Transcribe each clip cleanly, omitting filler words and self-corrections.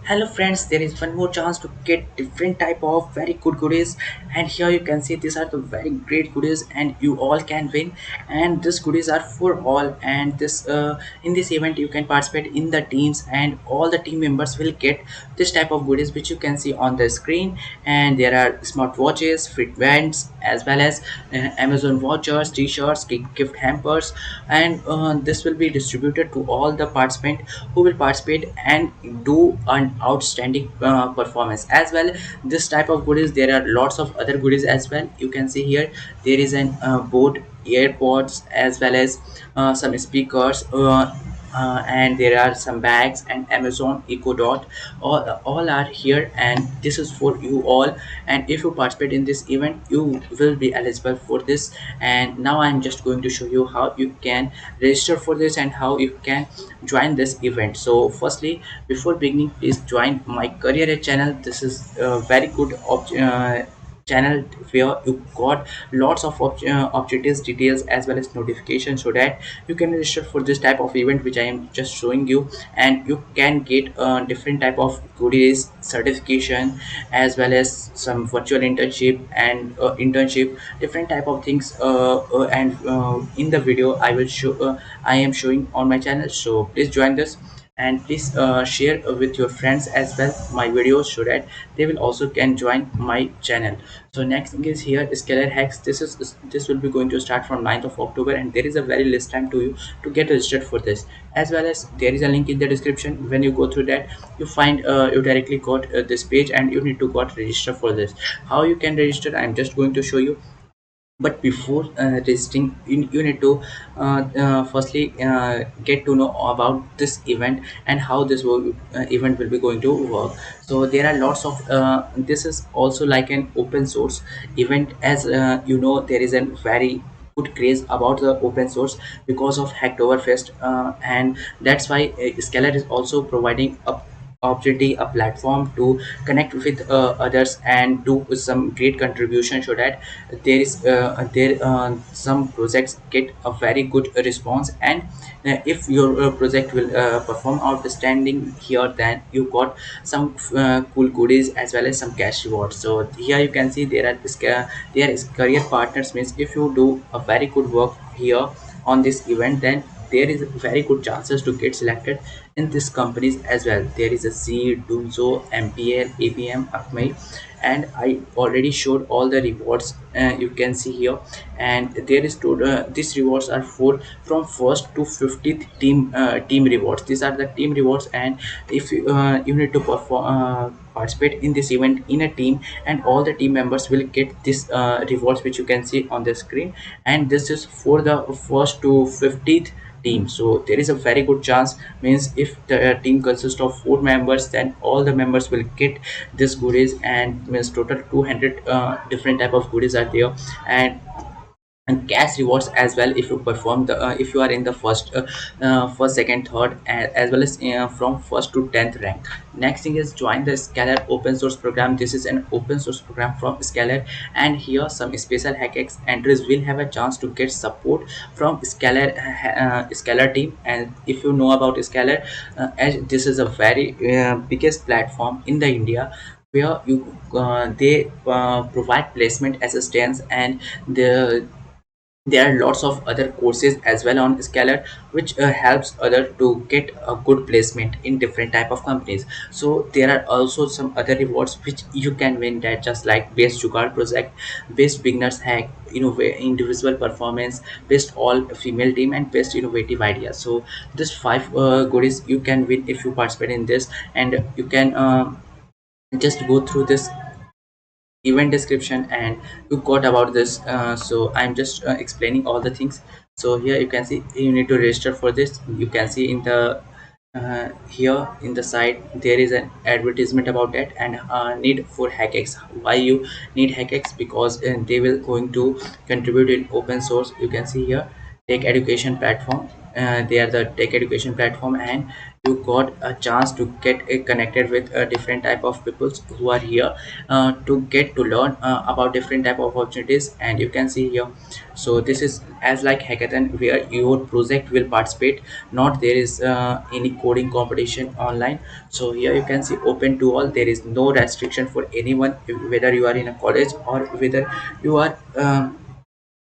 Hello friends, there is one more chance to get different type of very good goodies, and here you can see these are the very great goodies and you all can win. And these goodies are for all, and this in this event you can participate in the teams and all the team members will get this type of goodies which you can see on the screen. And there are smartwatches, Fitbands, as well as Amazon vouchers, t-shirts, gift hampers, and this will be distributed to all the participants who will participate and do an outstanding performance as well. This type of goodies, there are lots of other goodies as well. You can see here there is an board, airpods, as well as some speakers, and there are some bags and Amazon Echo Dot. All are here, and this is for you all. And if you participate in this event, you will be eligible for this. And now I'm just going to show you how you can register for this and how you can join this event. So firstly, before beginning, please join my career Edge channel. This is a very good channel where you got lots of opportunities, details, as well as notifications, so that you can register for this type of event which I am just showing you. And you can get different type of goodies, certification, as well as some virtual internship and internship, different type of things, and in the video I am showing on my channel. So please join this, and please share with your friends as well my videos, so that they will also can join my channel. So next thing is here, Scalar Hacks. This will be going to start from 9th of October, and there is a very less time to you to get registered for this. As well as there is a link in the description. When you go through that, you find you directly got this page, and you need to got register for this. How you can register, I'm just going to show you. But before registering, you need to firstly get to know about this event and how this event will be going to work. So there are lots of this is also like an open source event. As you know, there is a very good craze about the open source because of Hacktoberfest, and that's why Scalar is also providing a opportunity, a platform to connect with others and do some great contribution, so that there some projects get a very good response. And if your project will perform outstanding here, then you got some cool goodies as well as some cash rewards. So here you can see there is career partners, means if you do a very good work here on this event, then there is very good chances to get selected in these companies as well. There is a C, Dunzo, MPL, ABM, Acme, and I already showed all the rewards, you can see here. And there is these rewards are for from first to 50th team rewards. These are the team rewards, and if you need to perform participate in this event in a team, and all the team members will get this rewards which you can see on the screen. And this is for the first to 50th team. So there is a very good chance, means if the team consists of 4 members, then all the members will get this goodies, and means total 200 different type of goodies are there. And cash rewards as well if you perform the if you are in the first, second, third, as well as from first to 10th rank. Next thing is join the Scalar open source program. This is an open source program from Scalar, and here some special hackax entries will have a chance to get support from Scalar team. And if you know about Scalar, as this is a very biggest platform in the India, where you they provide placement assistance, and there are lots of other courses as well on Scalar, which helps other to get a good placement in different type of companies. So there are also some other rewards which you can win, that just like best jugaad project, best beginners hack, individual performance, best all female team, and best innovative idea. So this five goodies you can win if you participate in this. And you can just go through this event description, and you got about this. So I'm just explaining all the things. So here you can see you need to register for this. You can see in the here in the side there is an advertisement about that. And need for hackax. Why you need hackax? Because they will going to contribute in open source. You can see here tech education platform. They are the tech education platform, and you got a chance to get connected with different type of people who are here to get to learn about different type of opportunities. And you can see here, so this is as like hackathon where your project will participate, not there is any coding competition online. So here you can see open to all, there is no restriction for anyone, whether you are in a college or whether you are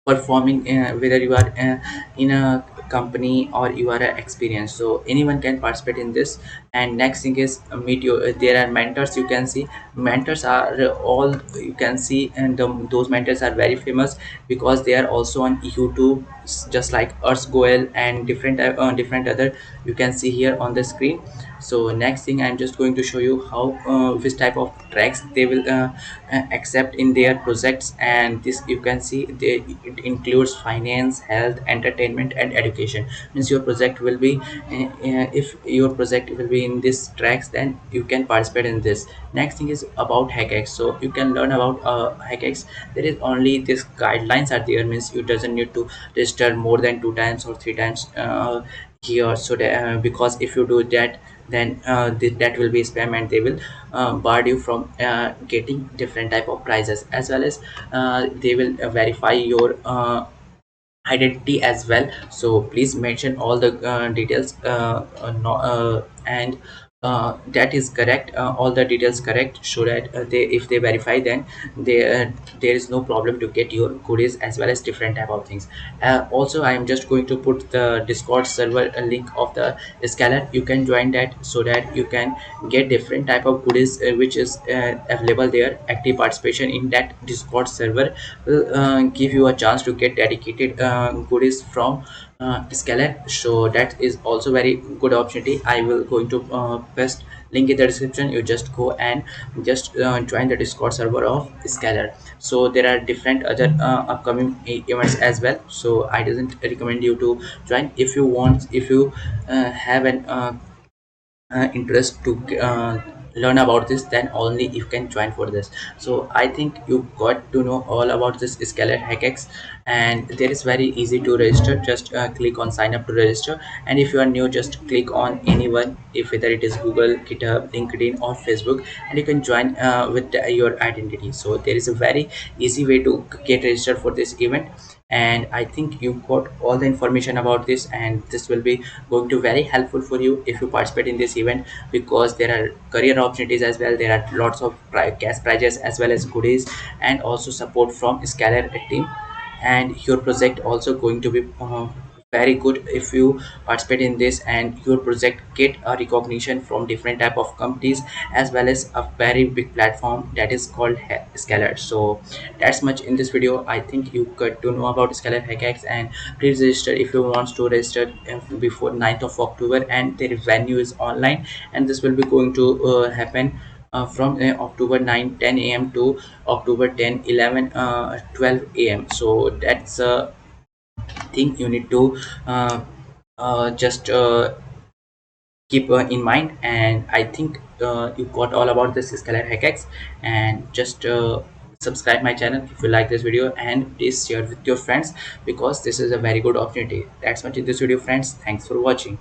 performing, whether you are in a company or you are experienced, so anyone can participate in this. And next thing is meet you, there are mentors. You can see mentors are all, you can see, and those mentors are very famous because they are also on YouTube, just like Urs Goel and different other, you can see here on the screen. So next thing, I'm just going to show you how which type of tracks they will accept in their projects. And this you can see it includes finance, health, entertainment, and education. Means your project will be if your project will be in this tracks, then you can participate in this. Next thing is about hackax, so you can learn about hackax. There is only this guidelines are there, means you doesn't need to register more than 2 times or 3 times here. So that, because if you do that, then that will be spam, and they will bar you from getting different type of prizes, as well as they will verify your identity as well. So please mention all the details, no, and that is correct, all the details correct, so that they, if they verify, then they there is no problem to get your goodies as well as different type of things. Also, I am just going to put the Discord server link of the Scalar. You can join that so that you can get different type of goodies which is available there. Active participation in that Discord server will give you a chance to get dedicated goodies from Scalar. So that is also very good opportunity. I will going to paste link in the description. You just go and just join the Discord server of Scalar. So there are different other upcoming events as well, so I doesn't recommend you to join. If you want, if you have an interest to learn about this, then only you can join for this. So I think you got to know all about this Scalar hackax, and there is very easy to register. Just click on sign up to register, and if you are new, just click on anyone, if whether it is Google, GitHub, LinkedIn, or Facebook, and you can join with your identity. So there is a very easy way to get registered for this event. And I think you got all the information about this, and this will be going to very helpful for you if you participate in this event, because there are career opportunities as well. There are lots of cash prizes as well as goodies, and also support from Scalar team. And your project also going to be very good if you participate in this, and your project get a recognition from different type of companies, as well as a very big platform that is called Scalar. So that's much in this video. I think you got to know about Scalar hackax, and please register if you want to register before 9th of October, and the venue is online, and this will be going to happen from October 9 10 a.m. to October 10 11 12 a.m. So that's a thing you need to just keep in mind. And I think you got all about this Scalar hackax. And just subscribe my channel if you like this video, and please share with your friends, because this is a very good opportunity. That's much in this video, friends. Thanks for watching.